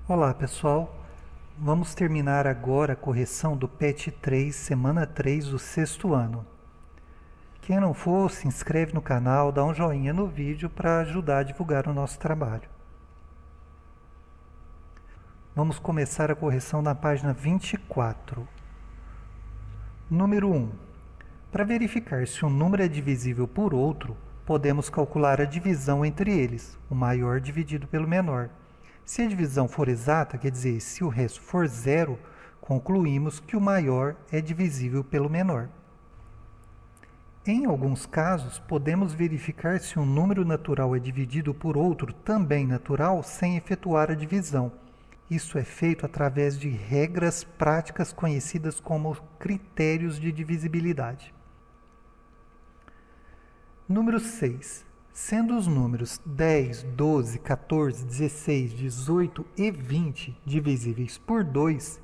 Olá pessoal, vamos terminar agora a correção do PET 3, semana 3 do sexto ano. Quem não for, se inscreve no canal, dá um joinha no vídeo para ajudar a divulgar o nosso trabalho. Vamos começar a correção na página 24. Número 1. Para verificar se um número é divisível por outro, podemos calcular a divisão entre eles, o maior dividido pelo menor. Se a divisão for exata, quer dizer, se o resto for zero, concluímos que o maior é divisível pelo menor. Em alguns casos, podemos verificar se um número natural é dividido por outro também natural sem efetuar a divisão. Isso é feito através de regras práticas conhecidas como critérios de divisibilidade. Número 6. Sendo os números 10, 12, 14, 16, 18 e 20 divisíveis por 2,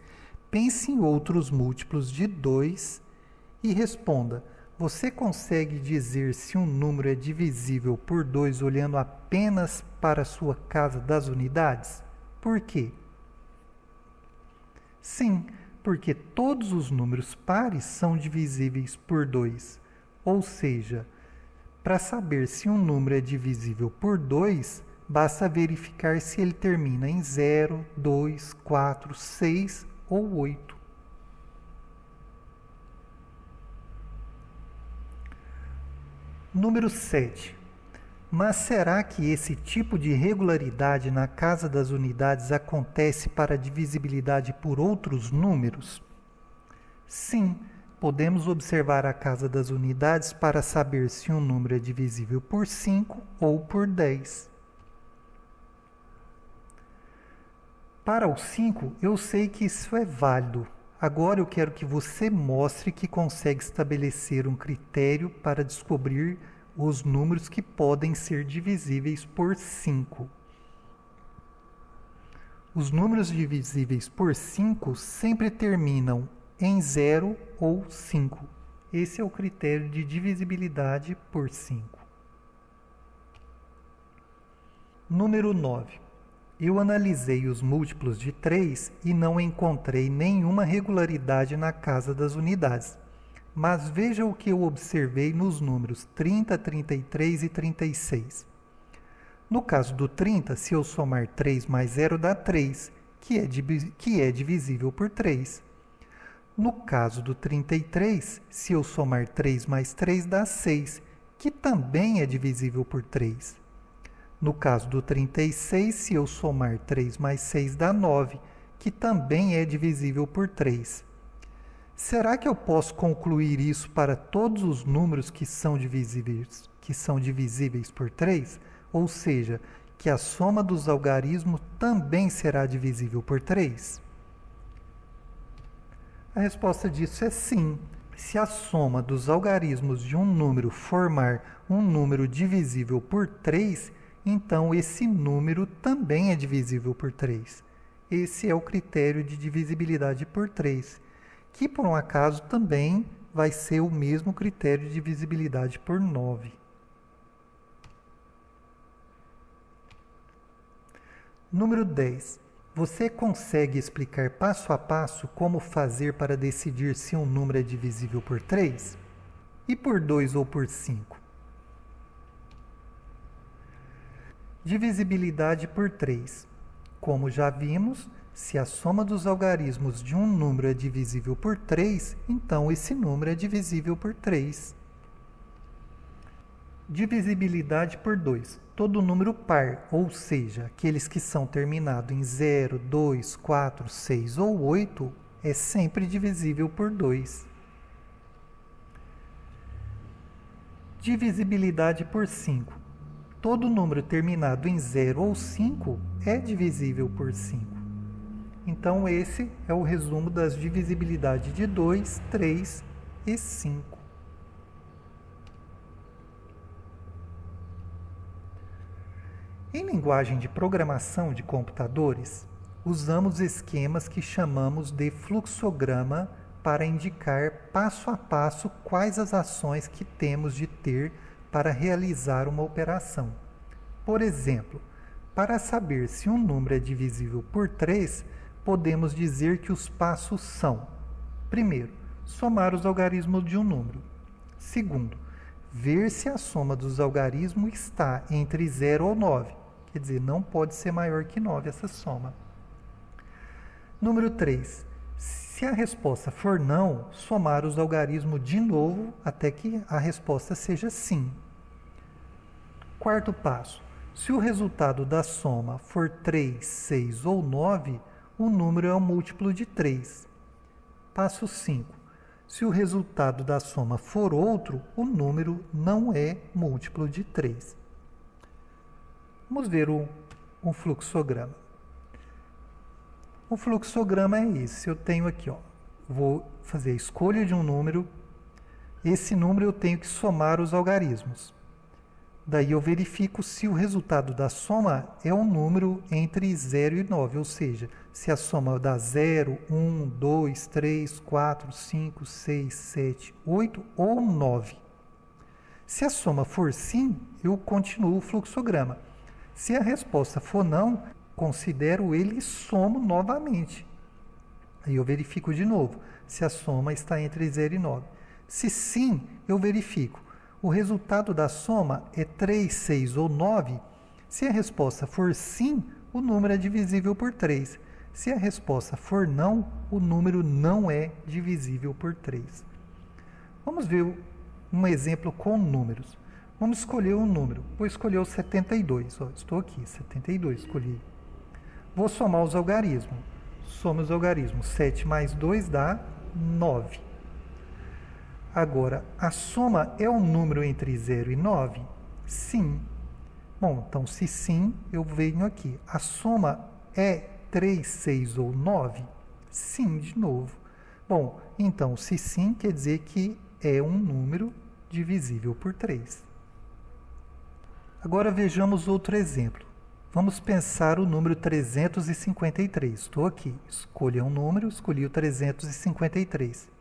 pense em outros múltiplos de 2 e responda: você consegue dizer se um número é divisível por 2 olhando apenas para a sua casa das unidades? Por quê? Sim, porque todos os números pares são divisíveis por 2, ou seja, para saber se um número é divisível por 2, basta verificar se ele termina em 0, 2, 4, 6 ou 8. Número 7. Mas será que esse tipo de irregularidade na casa das unidades acontece para a divisibilidade por outros números? Sim. Podemos observar a casa das unidades para saber se um número é divisível por 5 ou por 10. Para o 5, eu sei que isso é válido. Agora eu quero que você mostre que consegue estabelecer um critério para descobrir os números que podem ser divisíveis por 5. Os números divisíveis por 5 sempre terminam em 0 ou 5. Esse é o critério de divisibilidade por 5. Número 9. Eu analisei os múltiplos de 3 e não encontrei nenhuma regularidade na casa das unidades. Mas veja o que eu observei nos números 30, 33 e 36. No caso do 30, se eu somar 3 mais 0 dá 3, que é divisível por 3. No caso do 33, se eu somar 3 mais 3 dá 6, que também é divisível por 3. No caso do 36, se eu somar 3 mais 6 dá 9, que também é divisível por 3. Será que eu posso concluir isso para todos os números que são divisíveis por 3? Ou seja, que a soma dos algarismos também será divisível por 3? A resposta disso é sim. Se a soma dos algarismos de um número formar um número divisível por 3, então esse número também é divisível por 3. Esse é o critério de divisibilidade por 3, que por um acaso também vai ser o mesmo critério de divisibilidade por 9. Número 10. Você consegue explicar passo a passo como fazer para decidir se um número é divisível por 3? E por 2 ou por 5? Divisibilidade por 3. Como já vimos, se a soma dos algarismos de um número é divisível por 3, então esse número é divisível por 3. Divisibilidade por 2. Todo número par, ou seja, aqueles que são terminados em 0, 2, 4, 6 ou 8, é sempre divisível por 2. Divisibilidade por 5. Todo número terminado em 0 ou 5 é divisível por 5. Então esse é o resumo das divisibilidades de 2, 3 e 5. Em linguagem de programação de computadores, usamos esquemas que chamamos de fluxograma para indicar passo a passo quais as ações que temos de ter para realizar uma operação. Por exemplo, Para saber se um número é divisível por 3, podemos dizer que os passos são: primeiro, somar os algarismos de um número. Segundo, ver se a soma dos algarismos está entre 0 ou 9. Quer dizer, não pode ser maior que 9 essa soma. Número 3. Se a resposta for não, somar os algarismos de novo até que a resposta seja sim. Quarto passo. Se o resultado da soma for 3, 6 ou 9, o número é um múltiplo de 3. Passo 5. Se o resultado da soma for outro, o número não é múltiplo de 3. Vamos ver um fluxograma. O fluxograma é esse. Eu tenho aqui, vou fazer a escolha de um número. Esse número eu tenho que somar os algarismos. Daí eu verifico se o resultado da soma é um número entre 0 e 9, ou seja, se a soma dá 0, 1, 2, 3, 4, 5, 6, 7, 8 ou 9. Se a soma for sim, eu continuo o fluxograma. Se a resposta for não, considero ele e somo novamente. Aí eu verifico de novo se a soma está entre 0 e 9. Se sim, eu verifico. O resultado da soma é 3, 6 ou 9. Se a resposta for sim, o número é divisível por 3. Se a resposta for não, o número não é divisível por 3. Vamos ver um exemplo com números. Vamos escolher um número. Vou escolher o 72. Estou aqui, 72, escolhi. Vou somar os algarismos. Soma os algarismos. 7 mais 2 dá 9. Agora, a soma é um número entre 0 e 9? Sim. Bom, então se sim, eu venho aqui. A soma é 3, 6 ou 9? Sim, de novo. Bom, então se sim, quer dizer que é um número divisível por 3. Agora vejamos outro exemplo. Vamos pensar o número 353. Estou aqui. Escolha um número, escolhi o 353.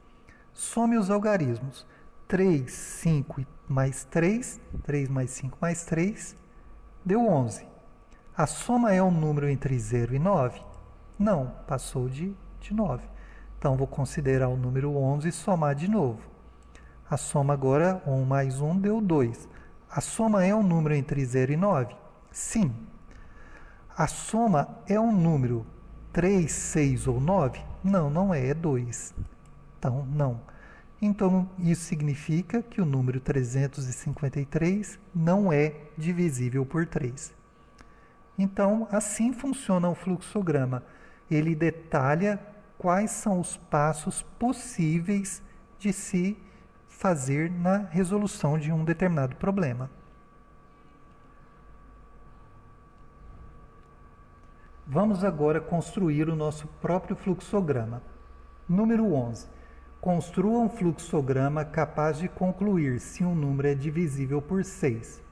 Some os algarismos. 3, 5 mais 3, 3 mais 5 mais 3, deu 11. A soma é um número entre 0 e 9? Não, passou de 9. Então, vou considerar o número 11 e somar de novo. A soma agora, 1 mais 1, deu 2. A soma é um número entre 0 e 9? Sim. A soma é um número 3, 6 ou 9? Não, não é 2. Então, não. Então, isso significa que o número 353 não é divisível por 3. Então, assim funciona o fluxograma. Ele detalha quais são os passos possíveis de se fazer na resolução de um determinado problema. Vamos agora construir o nosso próprio fluxograma. Número 11. Construa um fluxograma capaz de concluir se um número é divisível por 6.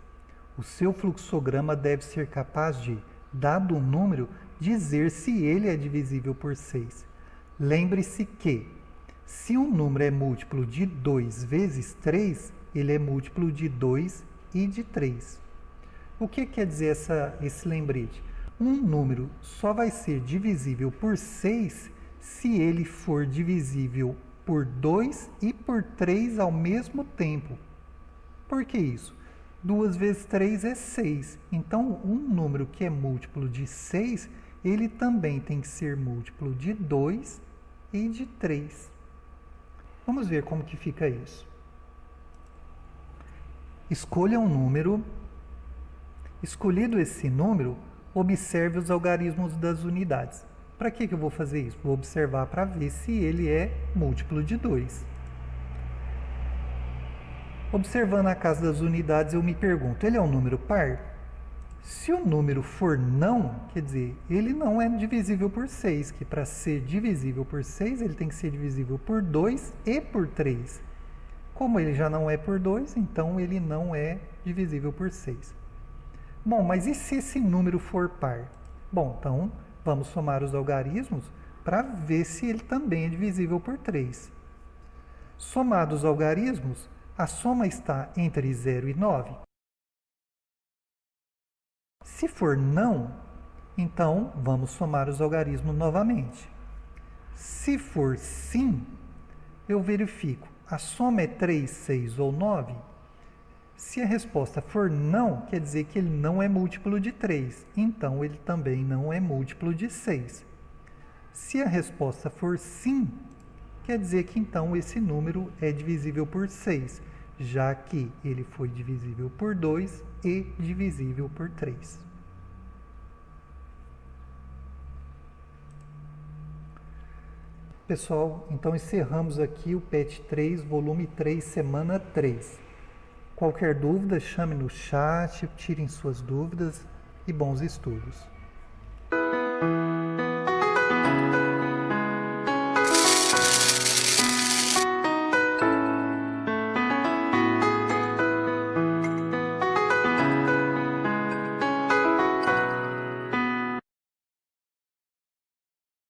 O seu fluxograma deve ser capaz de, dado um número, dizer se ele é divisível por 6. Lembre-se que, se um número é múltiplo de 2 vezes 3, ele é múltiplo de 2 e de 3. O que quer dizer esse lembrete? Um número só vai ser divisível por 6 se ele for divisível por 2 e por 3 ao mesmo tempo. Por que isso? 2 vezes 3 é 6. Então, um número que é múltiplo de 6, ele também tem que ser múltiplo de 2 e de 3. Vamos ver como que fica isso. Escolha um número. Escolhido esse número, observe os algarismos das unidades. Para que eu vou fazer isso? Vou observar para ver se ele é múltiplo de 2. Observando a casa das unidades, eu me pergunto, ele é um número par? Se o número for não, quer dizer, ele não é divisível por 6, que para ser divisível por 6, ele tem que ser divisível por 2 e por 3. Como ele já não é por 2, então ele não é divisível por 6. Bom, mas e se esse número for par? Bom, então vamos somar os algarismos para ver se ele também é divisível por 3. Somados os algarismos, a soma está entre 0 e 9? Se for não, então vamos somar os algarismos novamente. Se for sim, eu verifico, a soma é 3, 6 ou 9? Se a resposta for não, quer dizer que ele não é múltiplo de 3, então ele também não é múltiplo de 6. Se a resposta for sim, quer dizer que então esse número é divisível por 6, já que ele foi divisível por 2 e divisível por 3. Pessoal, então encerramos aqui o PET 3, volume 3, semana 3. Qualquer dúvida, chame no chat, tirem suas dúvidas e bons estudos.